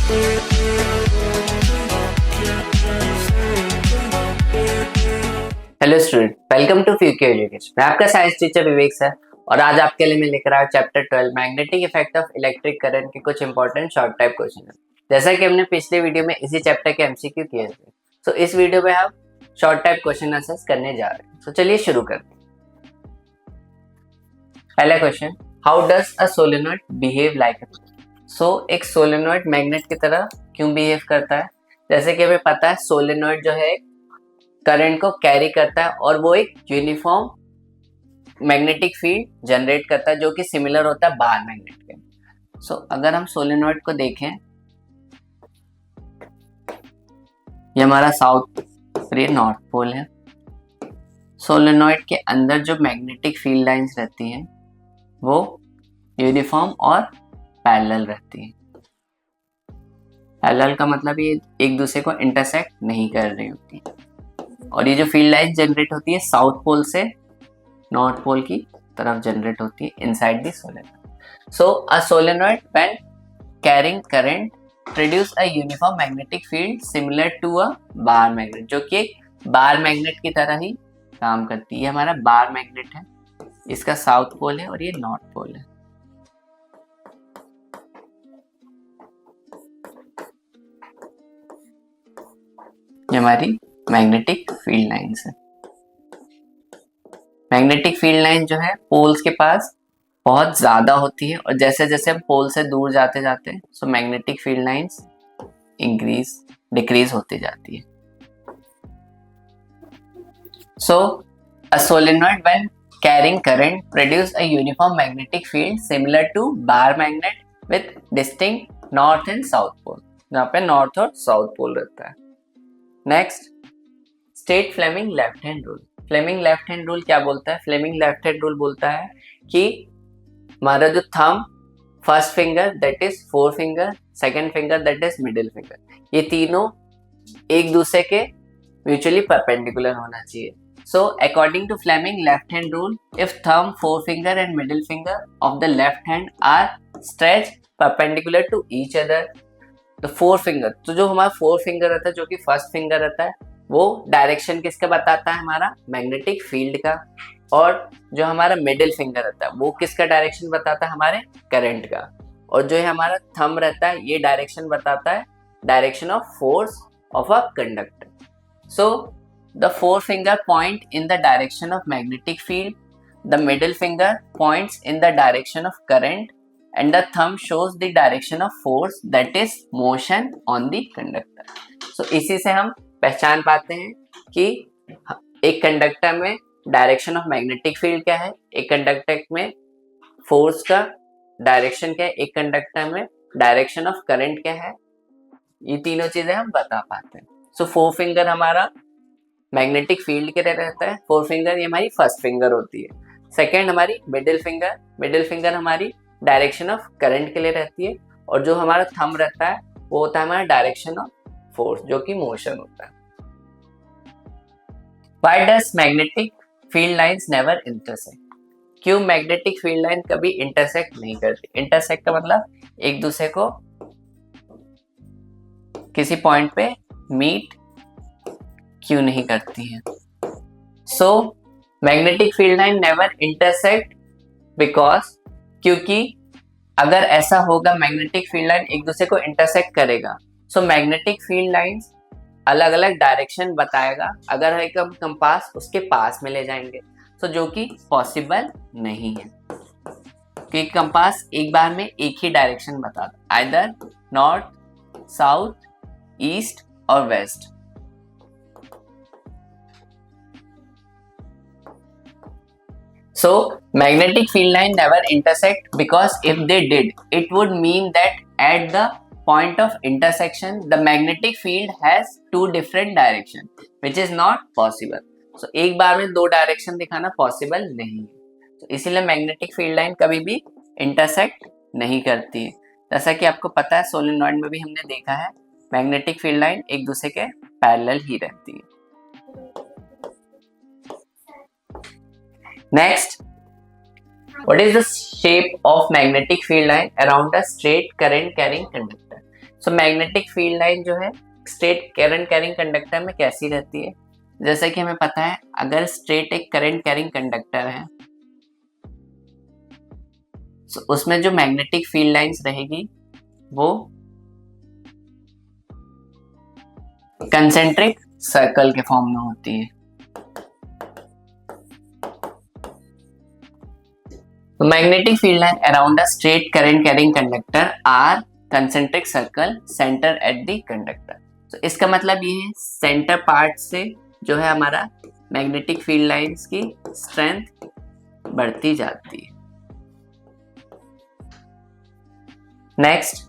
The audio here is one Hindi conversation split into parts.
हेलो स्टूडेंट, वेलकम टू फ्यूके एजुकेशन। मैं आपका साइंस टीचर विवेक सर और आज आपके लिए मैं लेकर आया chapter 12 magnetic effect of electric current के कुछ इंपॉर्टेंट शॉर्ट टाइप क्वेश्चन। जैसा कि हमने पिछले वीडियो में इसी चैप्टर के एमसीक्यू किए थे, तो इस वीडियो में हम शॉर्ट टाइप क्वेश्चन आंसर्स करने जा रहे हैं। तो चलिए शुरू करते हैं। पहला question, how does a solenoid behave like a so एक सोलेनॉइड मैग्नेट की तरह क्यों बिहेव करता है? जैसे कि हमें पता है सोलेनॉइड जो है करंट को कैरी करता है और वो एक यूनिफॉर्म मैग्नेटिक फील्ड जनरेट करता है जो कि सिमिलर होता है बार मैग्नेट के। सो अगर हम सोलेनॉइड को देखें, ये हमारा साउथ और ये नॉर्थ पोल है। सोलेनॉइड के अंदर जो मैग्नेटिक फील्ड लाइंस रहती हैं वो यूनिफॉर्म और पैरेलल रहती हैं। पैरेलल का मतलब ये एक दूसरे को इंटरसेक्ट नहीं कर रही होती, और ये जो फील्ड लाइन जनरेट होती है साउथ पोल से नॉर्थ पोल की तरफ जनरेट होती है inside the solenoid. So a solenoid when carrying current produce a uniform magnetic field similar to a bar magnet, जो कि एक बार मैग्नेट की तरह ही काम करती है। ये हमारा बार मैग्नेट है, इसका साउथ पोल है और ये नॉर्थ पोल है। ये हमारी मैग्नेटिक फील्ड लाइंस है। मैग्नेटिक फील्ड लाइन जो है पोल्स के पास बहुत ज्यादा होती है, और जैसे जैसे हम पोल से दूर जाते जाते हैं so magnetic field lines increase decrease होती जाती है। So a solenoid when carrying current produce a uniform magnetic field similar to bar magnet with distinct north and south pole, जहाँ पे नॉर्थ और साउथ पोल रहता है। Next, state Fleming left hand rule. Fleming left hand rule क्या बोलता है? फ्लेमिंग लेफ्ट हैंड रूल बोलता है कि हमारा जो thumb, first finger that is fore finger, second finger that is middle finger, ये तीनों एक दूसरे के म्यूचुअली परपेंडिकुलर होना चाहिए। So according to Fleming left hand rule, if thumb, fore finger and middle finger of the left hand are stretch perpendicular to each other, तो फोर फिंगर, तो जो हमारा फोर फिंगर रहता है जो कि फर्स्ट फिंगर रहता है वो डायरेक्शन किसका बताता है? हमारा मैग्नेटिक फील्ड का। और जो हमारा मिडिल फिंगर रहता है वो किसका डायरेक्शन बताता है? हमारे करंट का। और जो है हमारा थंब रहता है ये डायरेक्शन बताता है direction of force of a conductor. So the four finger point in the direction of magnetic field, the middle finger points in the direction of current, and the thumb shows the direction of force that is motion on the conductor. So इसी से हम पहचान पाते हैं कि एक कंडक्टर में डायरेक्शन ऑफ मैग्नेटिक फील्ड क्या है, एक कंडक्टर में फोर्स का डायरेक्शन क्या है, एक कंडक्टर में डायरेक्शन ऑफ करंट क्या है, ये तीनों चीजें हम बता पाते हैं। सो फोर फिंगर हमारा मैग्नेटिक फील्ड के लिए रहता है, फोर फिंगर ये हमारी फर्स्ट फिंगर होती है, सेकेंड हमारी मिडिल फिंगर, मिडिल फिंगर हमारी डायरेक्शन ऑफ करंट के लिए रहती है, और जो हमारा थंब रहता है वो होता है हमारा डायरेक्शन ऑफ फोर्स जो कि मोशन होता है। Why does magnetic field lines never intersect? क्यों मैग्नेटिक फील्ड लाइन कभी इंटरसेक्ट नहीं करती? इंटरसेक्ट का मतलब एक दूसरे को किसी पॉइंट पे मीट क्यों नहीं करती है? सो magnetic field line never intersect because, क्योंकि अगर ऐसा होगा मैग्नेटिक फील्ड लाइन एक दूसरे को इंटरसेक्ट करेगा सो मैग्नेटिक फील्ड लाइंस अलग अलग डायरेक्शन बताएगा, अगर है कंपास उसके पास में ले जाएंगे, सो जो कि पॉसिबल नहीं है क्योंकि कंपास एक बार में एक ही डायरेक्शन बताता, आइदर नॉर्थ, साउथ, ईस्ट और waste. So magnetic field line never intersect because if they did, it would mean that at the point of intersection, the magnetic field has two different direction, which is not possible. So एक बार में दो डायरेक्शन दिखाना पॉसिबल नहीं है, तो इसीलिए मैग्नेटिक फील्ड लाइन कभी भी इंटरसेक्ट नहीं करती है। जैसा कि आपको पता है सोलेनॉइड में भी हमने देखा है मैग्नेटिक फील्ड लाइन एक दूसरे के पैरेलल ही रहती है। Next, what is the shape of magnetic field line around a straight current carrying conductor? So magnetic field line जो है स्ट्रेट करंट कैरिंग कंडक्टर में कैसी रहती है, जैसा कि हमें पता है अगर स्ट्रेट एक करंट कैरिंग कंडक्टर है तो उसमें जो मैग्नेटिक फील्ड लाइंस रहेगी वो कंसेंट्रिक सर्कल के फॉर्म में होती है। तो magnetic field line around a straight current carrying conductor are concentric circle centre at the conductor. तो इसका मतलब ये है सेंटर पार्ट से जो है हमारा मैग्नेटिक फील्ड लाइंस की स्ट्रेंथ बढ़ती जाती है। Next,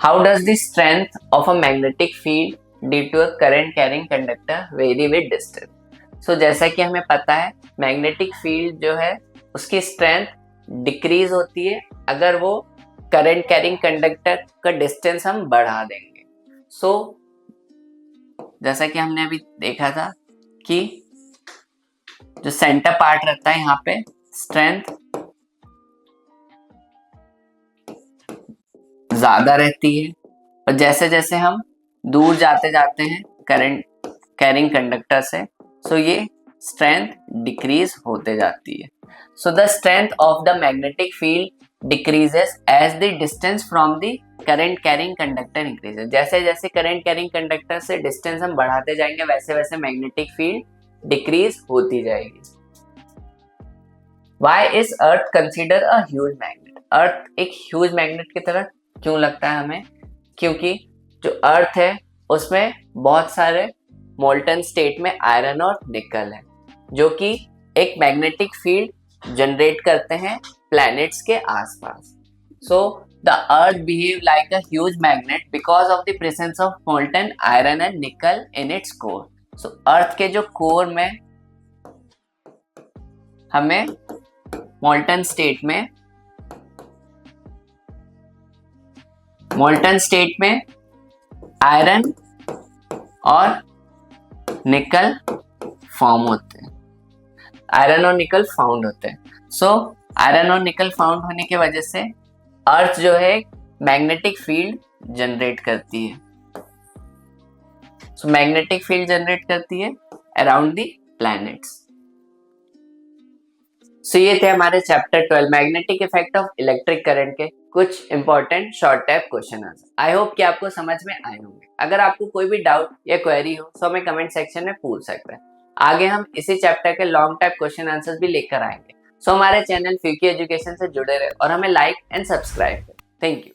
how does the strength of a magnetic field due to a current carrying conductor vary with distance. So जैसा कि हमें पता है मैग्नेटिक फील्ड जो है उसकी स्ट्रेंथ डिक्रीज होती है अगर वो करंट कैरिंग कंडक्टर का डिस्टेंस हम बढ़ा देंगे। सो जैसा कि हमने अभी देखा था कि जो सेंटर पार्ट रहता है यहाँ पे स्ट्रेंथ ज्यादा रहती है और जैसे जैसे हम दूर जाते जाते हैं करंट कैरिंग कंडक्टर से सो ये स्ट्रेंथ डिक्रीज होते जाती है। So the strength of the magnetic field decreases as the distance from the current carrying conductor increases. जैसे जैसे करंट कैरिंग कंडक्टर से डिस्टेंस हम बढ़ाते जाएंगे वैसे वैसे मैग्नेटिक फील्ड डिक्रीज होती जाएगी। Why is earth consider a huge magnet? Earth एक ह्यूज मैग्नेट की तरह क्यों लगता है हमें? क्योंकि जो अर्थ है उसमें बहुत सारे मोल्टन स्टेट में आयरन और निकल है जो कि एक मैग्नेटिक फील्ड जनरेट करते हैं प्लैनेट्स के आसपास। So the earth behave like a huge magnet because of the presence of molten iron and निकल इन इट्स कोर। सो अर्थ के जो कोर में हमें मोल्टन स्टेट में आयरन और निकल फॉर्म होते हैं, आयरन और निकल फाउंड होते हैं। सो आयरन और निकल फाउंड होने की वजह से अर्थ जो है मैग्नेटिक फील्ड जनरेट करती है। सो मैग्नेटिक फील्ड जनरेट करती है अराउंड द प्लैनेट्स। सो ये थे हमारे chapter 12 magnetic effect of electric current के कुछ important short type question answer. I hope कि आपको समझ में आए होंगे। अगर आपको कोई भी डाउट या क्वेरी हो तो हमें कमेंट सेक्शन में पूछ सकते हैं। आगे हम इसी चैप्टर के लॉन्ग टाइप क्वेश्चन आंसर्स भी लेकर आएंगे। सो हमारे चैनल फ्यूकी एजुकेशन से जुड़े रहे और हमें लाइक एंड सब्सक्राइब करें। Thank you.